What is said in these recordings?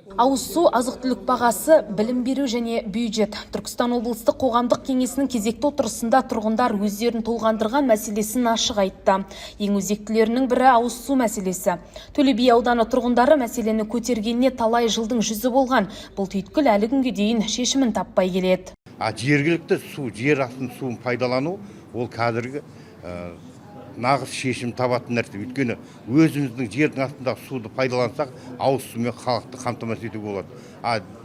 Ауыз су, азық-түлік бағасы, білім беру және бюджет. Түркістан облыстық қоғамдық кеңесінің кезекті отырысында тұрғындар өздерін толғандырған мәселесін ашық айтты. Ең өзектілерінің бірі ауыз су мәселесі. Төле би ауданы тұрғындары мәселені көтергеніне талай жылдың жүзі болған. Бұл түйткіл әлі күнге дейін шешімін таппай келеді. Жергілікті су, жер астын суын пайдалану, ол қазіргі нағыз шешім табатын нәрсе. Өйткені өзіміздің жердің астындағы суды пайдалансақ, ауыз сумен халықты қамтамасыз етуге болады.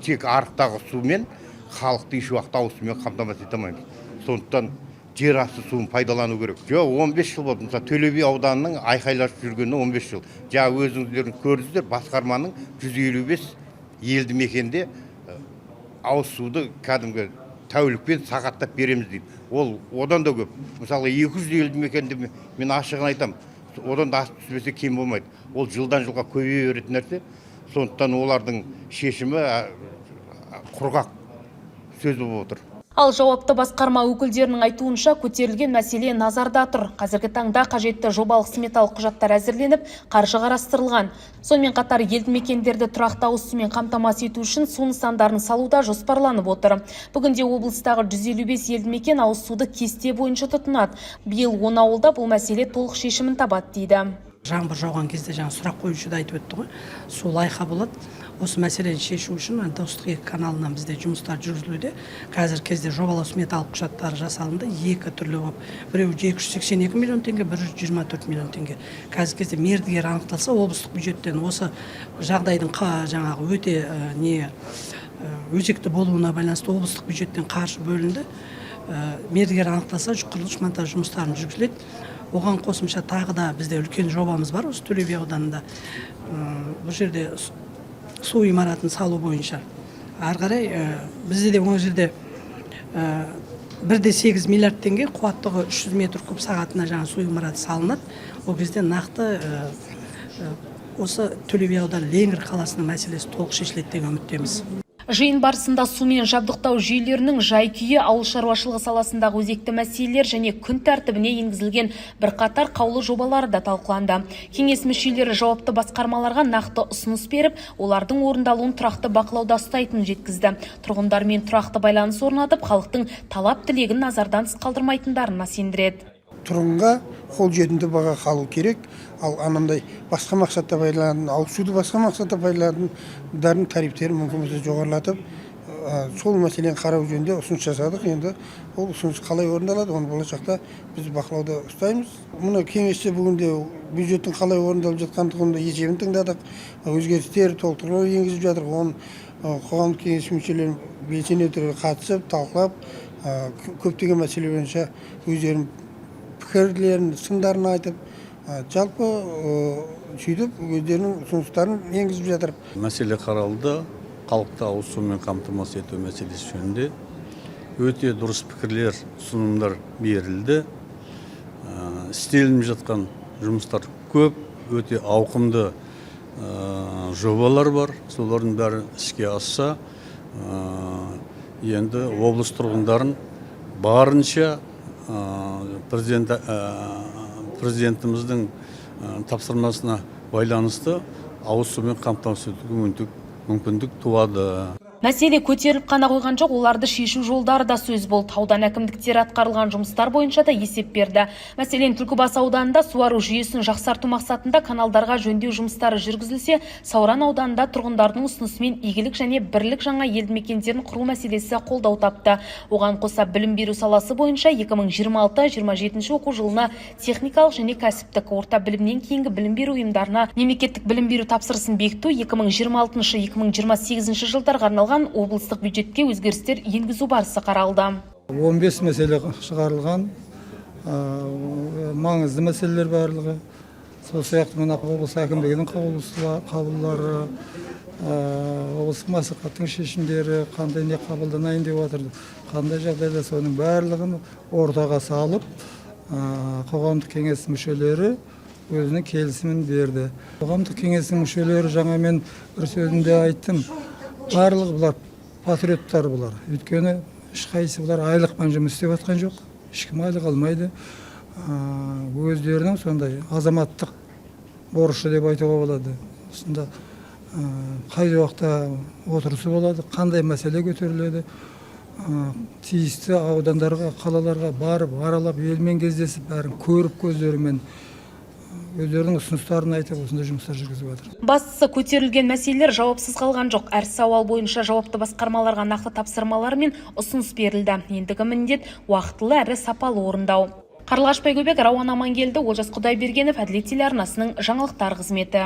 Тек арықтағы сумен халықты еш уақытта ауыз сумен қамтамасыз ете алмаймыз. Сондықтан жер асты суын пайдалану керек. 15 жыл болды. Мысалы, Төле би ауданының айқайласып жүргеніне 15 жыл. Өзіңіздердің көрдіңіздер, басқарманың 155 елді мекенде ауыз суды кәдімгі тәулікпен сағаттап береміз дейді. Ол одан да көп. Мысалы 200 елді мекенде мен ашығын айтам, одан да асып түспесе кем болмайды. Ол жылдан жылға көбейе беретін нәрсе. Сондықтан олардың шешімі құрғақ сөз болып отыр. Ал жауапты басқарма өкілдерінің айтуынша көтерілген мәселе назарда тұр. Қазіргі таңда қажетті жобалық сметалық құжаттар әзірленіп, қаржы қарастырылған. Сонымен қатар елді мекендерді тұрақты ауыз сумен қамтамасыз ету үшін су нысандарын салуда жоспарланып отыр. Бүгінде облыстағы 155 елді мекен ауыз суды кесте бойынша тұтынады. Биыл 10 ауылда бұл мәселе толық шешімін табады дейді. Жаңбыр жауған кезде сұрақ қоюшы да айтып өтті ғой. Су лайқа болады. Осы мәселені шешу үшін Достық 2 каналынан бізде жұмыстар жүргізілуде. Қазір кезде жобалау сметалық құжаттары жасалынды. Екі түрлі болып. Біреуі 282 миллион теңге, 124 миллион теңге. Қазір кезде мердігер анықталса, облыстық бюджеттен осы жағдайдың өте өзекті болуына байланысты облыстық бюджеттен қаржы бөлінді. Мердігер анықталса, құрылыс монтаж жұмыстарын жүргізіледі. Оған қосымша тағы да бізде үлкен жобамыз бар осы Төле би ауданында. Бұл жерде су имаратын салу бойынша. Ары қарай бізде де ол жерде 1,8 миллиард теңге қуаттығы 300 метр куб сағатына су имараты салынады. Ол кезде нақты осы Төле би ауданы Ленгір қаласының мәселесі толық шешіледі деген үміттеміз. Жиын барысында сумен жабдықтау жүйелерінің жай-күйі, ауыл шаруашылығы саласындағы өзекті мәселелер және күн тәртібіне енгізілген бірқатар қаулы жобалары да талқыланды. Кеңес мүшелері жауапты басқармаларға нақты ұсыныс беріп, олардың орындалуын тұрақты бақылауда ұстайтынын жеткізді. Тұрғындармен тұрақты байланыс орнатып, халықтың талап тілегін назардан тыс қалдырмайтындарына сендіреді. Тұрғынға қол жетімді баға қалу керек. Ал анандай басқа мақсатта пайдаланатын, ауыз суды басқа мақсатта пайдаланатындардың тарифтерін мүмкін болса жоғарылатып, сол мәселені қарау жөнінде ұсыныс жасадық. Енді ол ұсыныс қалай орындалады, оны болашақта біз бақылауда ұстаймыз. Мұны кеңесте бүгінде бюджеттің қалай орындалып жатқандығында есебін тыңдадық. Өзгерістер, толықтырулар енгізіп жатыр. Оны қоғамдық кеңес мүшелері белсене түрде қатысып, талқылап, көптеген мәселе бойынша өздерінің пікірлерін, сындарын айтып, жалпы сөйтіп өздерінің ұсыныстарын енгізіп жатыр. Мәселе қаралды, халықты ауыз сумен қамтамасыз ету мәселесі жөнінде өте дұрыс пікірлер, ұсынымдар берілді. Істелініп жатқан жұмыстар көп, өте ауқымды жобалар бар. Солардың бәрі іске асса, енді облыс тұрғындарын барынша президентіміздің тапсырмасына байланысты ауыз сумен қамтамасыз етуге мүмкіндік туады. Мәселе көтеріліп қана қойған жоқ, оларды шешу жолдары да сөз болды. Аудан әкімдіктері атқарылған жұмыстар бойынша да есеп берді. Мәселен, Түлкібас ауданында суару жүйесін жақсарту мақсатында каналдарға жөндеу жұмыстары жүргізілсе, Сауран ауданында тұрғындардың ұсынысымен игілік және бірлік жаңа елді мекендерін құру мәселесі қолдау тапты. Оған қоса білім беру саласы бойынша 2026-27 оқу жылына техникалық және кәсіптік орта білімнен кейінгі білім беру ұйымдарына мемлекеттік білім беру тапсырысын бекіту 2026-2028 жылдарға арналған облыстық бюджетке өзгерістер енгізу барысы қаралды. 15 мәселе шығарылған, маңызды мәселелер барлығы. Сол сияқты мына облыс әкімдігінің қаулылары, облыстық мәслихаттың шешімдері қандай не қабылданайын деп отырды. Қандай жағдайда соның барлығын ортаға салып, қоғамдық кеңес мүшелері өзінің келісімін берді. Қоғамдық кеңестің мүшелері жаңа мен бір сөзінде айттым. Барлығы бұлар патриоттар бұлар. Өйткені ешқайсысы бұлар айлықпен жұмыс істеп жатқан жоқ. Ешкім айлық алмайды. Өздерінің сондай азаматтық борышы деп айтуға болады. Осында қай уақытта отырысы болады, қандай мәселе көтеріледі, тиісті аудандарға, қалаларға барып, аралап, елмен кездесіп, бәрін көріп көздерімен өздерінің ұсыныстарын айтып, осындай жұмыстар жүргізіп жатыр. Бастысы көтерілген мәселелер жауапсыз қалған жоқ. Әр сауал бойынша жауапты басқармаларға нақты тапсырмалар мен ұсыныс берілді. Ендігі міндет уақытылы әрі сапалы орындау. Қарлығаш Байгөбек, Рауан Амангелді, Олжас Құдайбергенов, Әділет телеарнасының жаңалықтар қызметі.